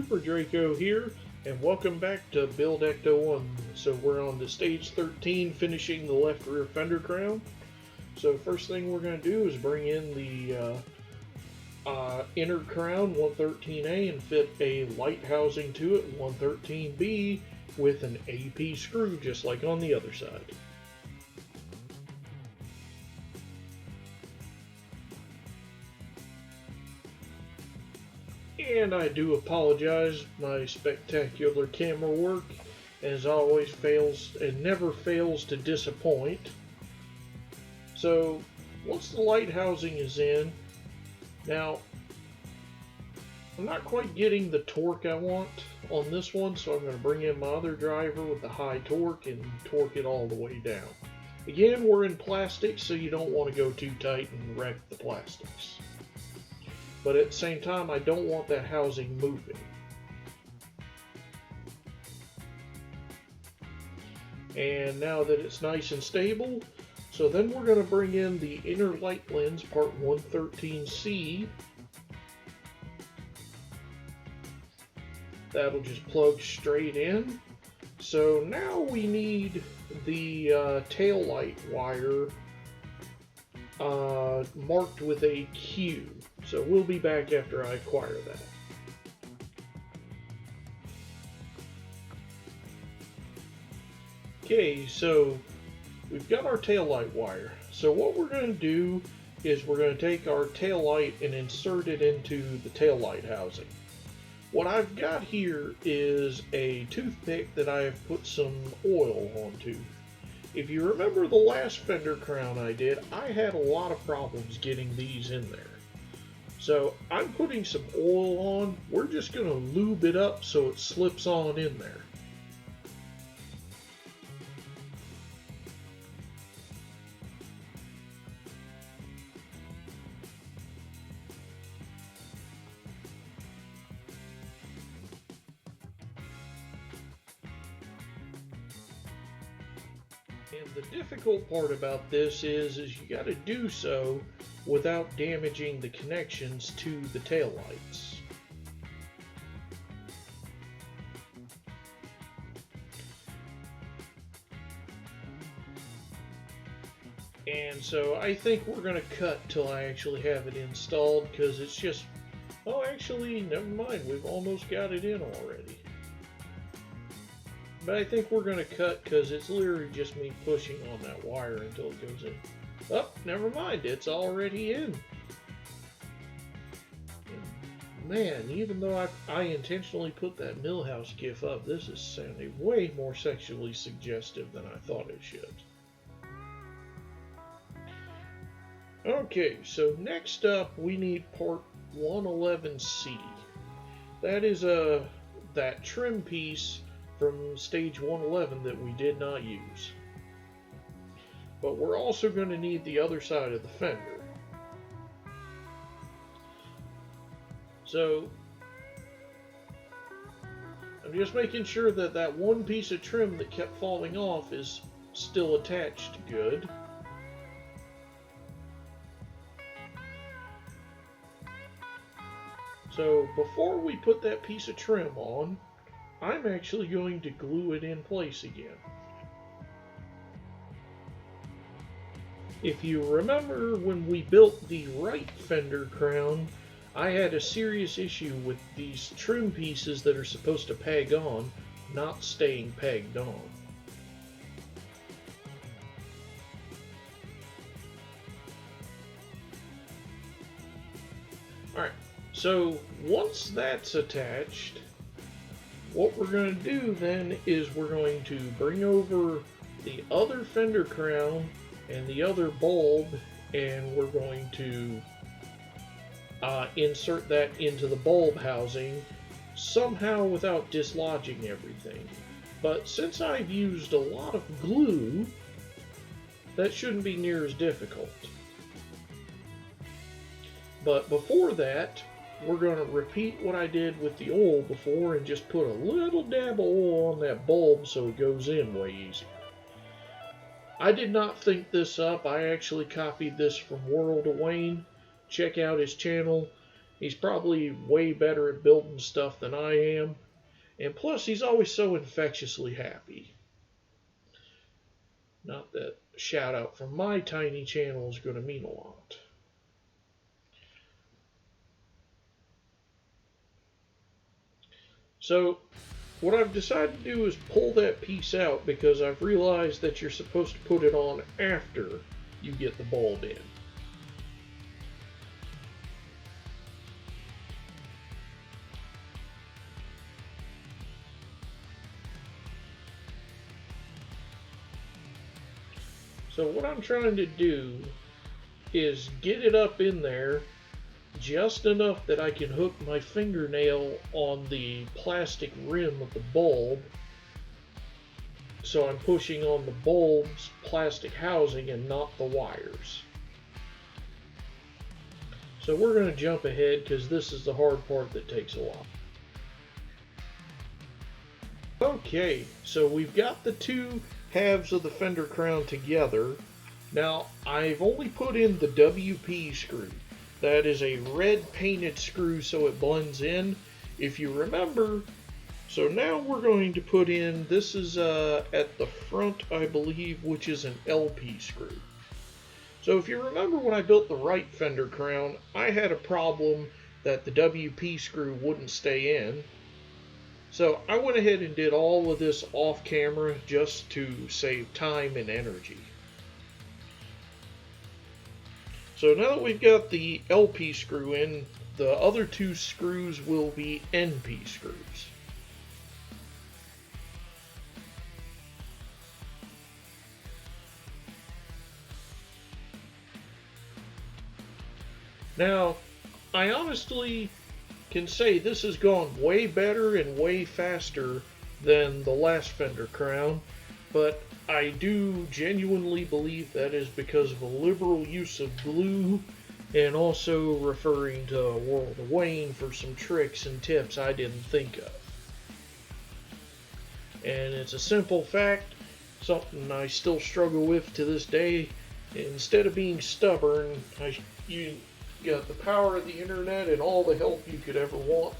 Super Draco here, and welcome back to Build Ecto-1. So we're on to stage 13, finishing the left rear fender crown. So first thing we're going to do is bring in the inner crown 113A and fit a light housing to it 113B with an AP screw, just like on the other side. And I do apologize, my spectacular camera work, as always, never fails to disappoint. So, once the light housing is in, now, I'm not quite getting the torque I want on this one, so I'm going to bring in my other driver with the high torque and torque it all the way down. Again, we're in plastic, so you don't want to go too tight and wreck the plastics. But at the same time, I don't want that housing moving. And now that it's nice and stable, so then we're going to bring in the inner light lens, part 113C. That'll just plug straight in. So now we need the tail light wire marked with a Q. So we'll be back after I acquire that. Okay, so we've got our tail light wire. So what we're going to do is we're going to take our tail light and insert it into the tail light housing. What I've got here is a toothpick that I have put some oil onto. If you remember the last fender crown I did, I had a lot of problems getting these in there. So I'm putting some oil on. We're just going to lube it up so it slips on in there. And the difficult part about this is you got to do so without damaging the connections to the taillights. And so I think we're going to cut till I actually have it installed, because it's just, oh, actually, never mind, we've almost got it in already. But I think we're going to cut because it's literally just me pushing on that wire until it goes in. Oh, never mind, it's already in. And man, even though I intentionally put that Millhouse gif up, this is sounding way more sexually suggestive than I thought it should. Okay, so next up we need part 111C. That is that trim piece from stage 111 that we did not use. But we're also going to need the other side of the fender. So I'm just making sure that that one piece of trim that kept falling off is still attached good. So before we put that piece of trim on, I'm actually going to glue it in place again. If you remember when we built the right fender crown, I had a serious issue with these trim pieces that are supposed to peg on not staying pegged on. Alright, so once that's attached, what we're going to do then is we're going to bring over the other fender crown and the other bulb, and we're going to insert that into the bulb housing somehow without dislodging everything. But since I've used a lot of glue, that shouldn't be near as difficult. But before that, we're going to repeat what I did with the oil before and just put a little dab of oil on that bulb so it goes in way easier. I did not think this up. I actually copied this from World of Wayne. Check out his channel. He's probably way better at building stuff than I am. And plus, he's always so infectiously happy. Not that a shout out from my tiny channel is going to mean a lot. So, what I've decided to do is pull that piece out because I've realized that you're supposed to put it on after you get the bulb in. So what I'm trying to do is get it up in there just enough that I can hook my fingernail on the plastic rim of the bulb, so I'm pushing on the bulb's plastic housing and not the wires. So we're going to jump ahead because this is the hard part that takes a while. Okay, so we've got the two halves of the fender crown together. Now I've only put in the WP screw. That is a red painted screw so it blends in. If you remember, so now we're going to put in, this is at the front I believe, which is an LP screw. So if you remember when I built the right fender crown, I had a problem that the WP screw wouldn't stay in. So I went ahead and did all of this off camera just to save time and energy. So now that we've got the LP screw in, the other two screws will be NP screws. Now, I honestly can say this has gone way better and way faster than the last fender crown, but I do genuinely believe that is because of a liberal use of glue and also referring to World of Wayne for some tricks and tips I didn't think of. And it's a simple fact, something I still struggle with to this day. Instead of being stubborn, you got the power of the internet and all the help you could ever want.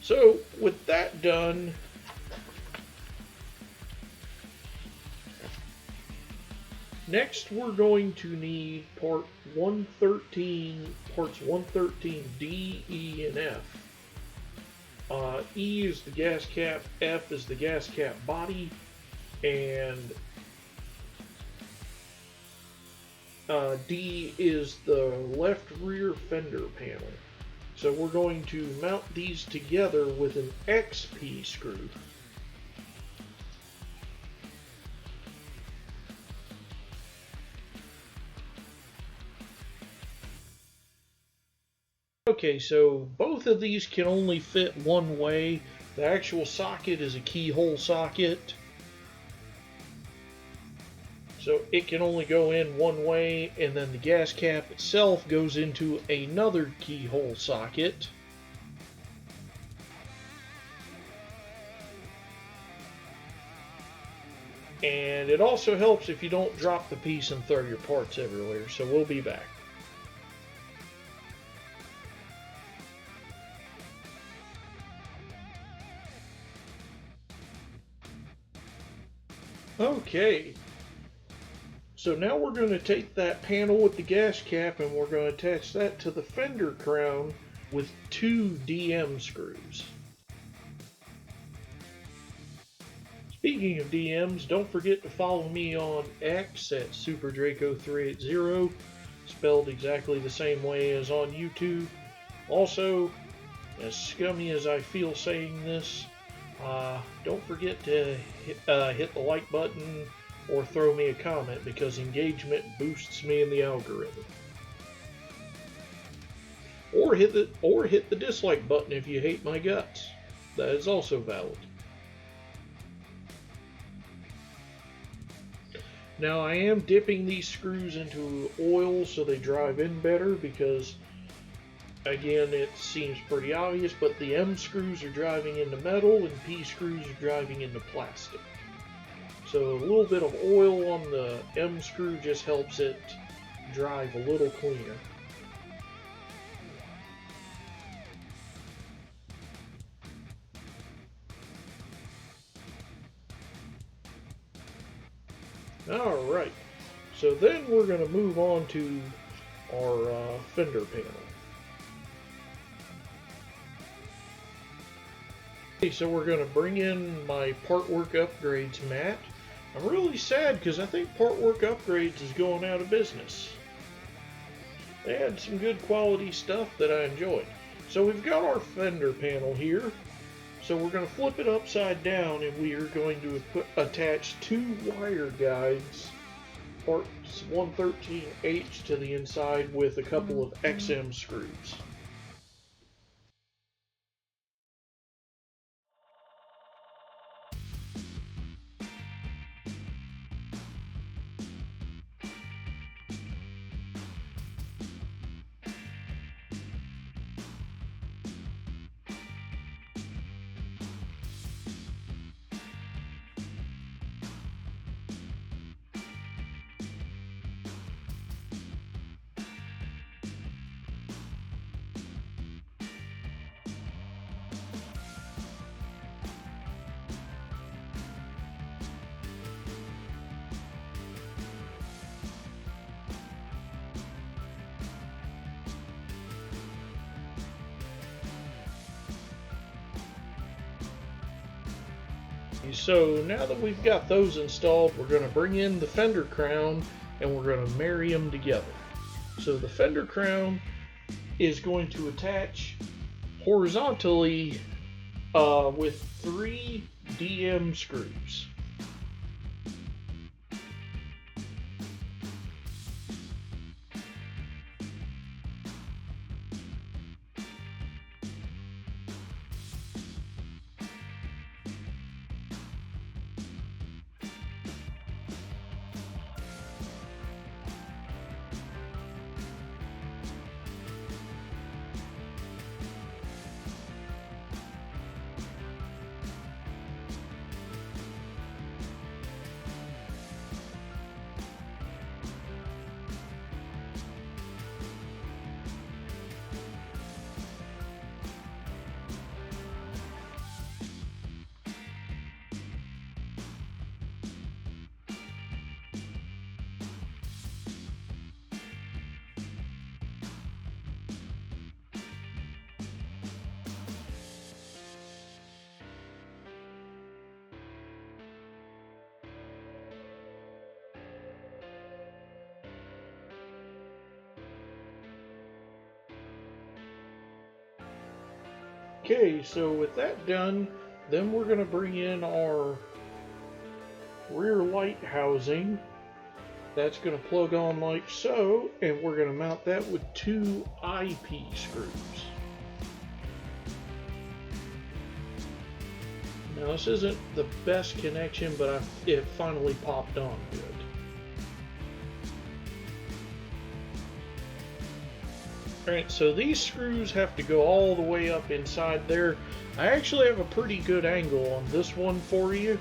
So with that done, next we're going to need parts 113 D, E, and F. E is the gas cap, F is the gas cap body, and D is the left rear fender panel. So we're going to mount these together with an XP screw. Okay, so both of these can only fit one way. The actual socket is a keyhole socket, so it can only go in one way, and then the gas cap itself goes into another keyhole socket. And it also helps if you don't drop the piece and throw your parts everywhere, so we'll be back. Okay, so now we're going to take that panel with the gas cap and we're going to attach that to the fender crown with two DM screws. Speaking of DMs, don't forget to follow me on X at SuperDraco380, spelled exactly the same way as on YouTube. Also, as scummy as I feel saying this, don't forget to hit the like button or throw me a comment, because engagement boosts me in the algorithm. Or hit the dislike button if you hate my guts. That is also valid. Now I am dipping these screws into oil so they drive in better, because again, it seems pretty obvious, but the M screws are driving into metal and P screws are driving into plastic. So a little bit of oil on the M screw just helps it drive a little cleaner. Alright, so then we're going to move on to our fender panel. Okay, so we're going to bring in my Part Work Upgrades mat. I'm really sad because I think Part Work Upgrades is going out of business. They had some good quality stuff that I enjoyed. So we've got our fender panel here. So we're going to flip it upside down and we are going to attach two wire guides, parts 113H to the inside with a couple of XM screws. So now that we've got those installed, we're going to bring in the fender crown and we're going to marry them together. So the fender crown is going to attach horizontally with 3 DM screws. Okay, so with that done, then we're going to bring in our rear light housing. That's going to plug on like so, and we're going to mount that with 2 IP screws. Now this isn't the best connection, but it finally popped on good. Alright, so these screws have to go all the way up inside there. I actually have a pretty good angle on this one for you,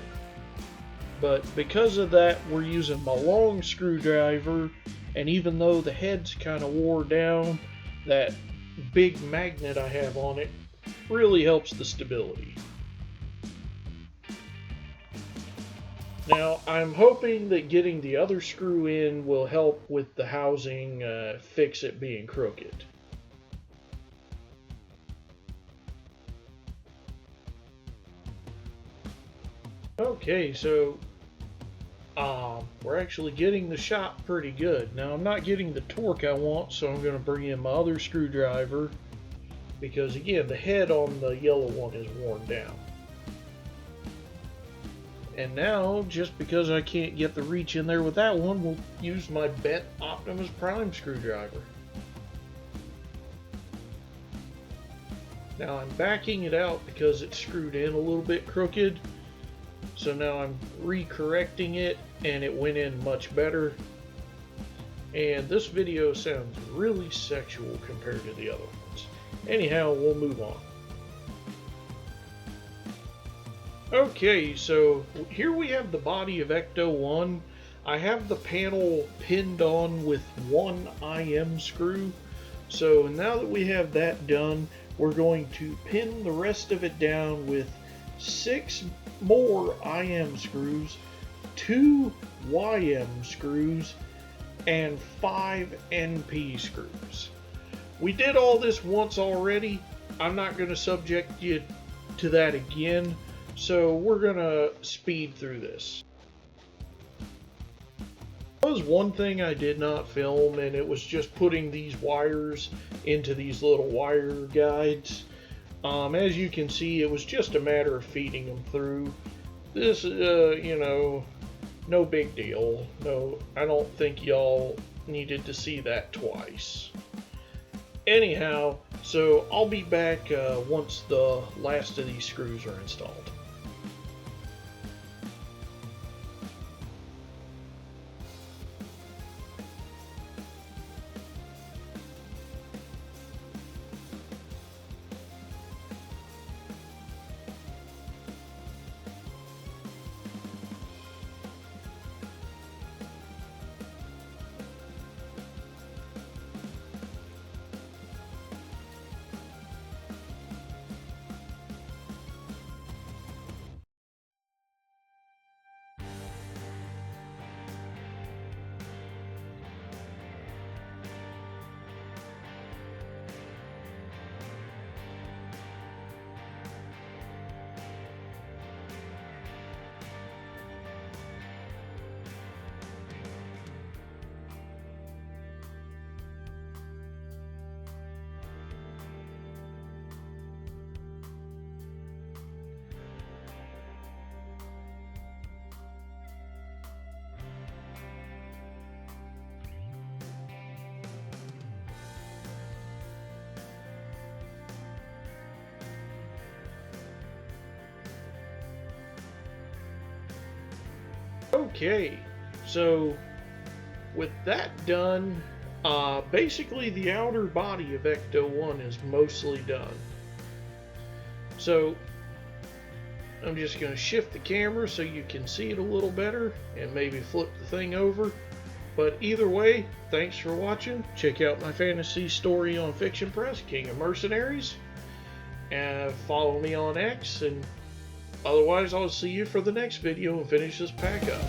but because of that we're using my long screwdriver, and even though the head's kind of wore down, that big magnet I have on it really helps the stability. Now I'm hoping that getting the other screw in will help with the housing, fix it being crooked. Okay, so we're actually getting the shot pretty good. Now I'm not getting the torque I want, so I'm going to bring in my other screwdriver, because again the head on the yellow one is worn down. And now, just because I can't get the reach in there with that one, we'll use my bent Optimus Prime screwdriver. Now I'm backing it out because it's screwed in a little bit crooked. So now I'm re-correcting it, and it went in much better. And this video sounds really sexual compared to the other ones. Anyhow, we'll move on. Okay, so here we have the body of Ecto-1. I have the panel pinned on with 1 IM screw. So now that we have that done, we're going to pin the rest of it down with 6 more IM screws, 2 YM screws and 5 NP screws. We did all this once already. I'm not going to subject you to that again, so we're going to speed through this. There was one thing I did not film, and it was just putting these wires into these little wire guides. As you can see, it was just a matter of feeding them through. This, you know, no big deal. No, I don't think y'all needed to see that twice. Anyhow, so I'll be back once the last of these screws are installed. Okay, so with that done, basically the outer body of Ecto-1 is mostly done. So I'm just going to shift the camera so you can see it a little better and maybe flip the thing over. But either way, thanks for watching. Check out my fantasy story on Fiction Press, King of Mercenaries. And follow me on X, and otherwise I'll see you for the next video and finish this pack up.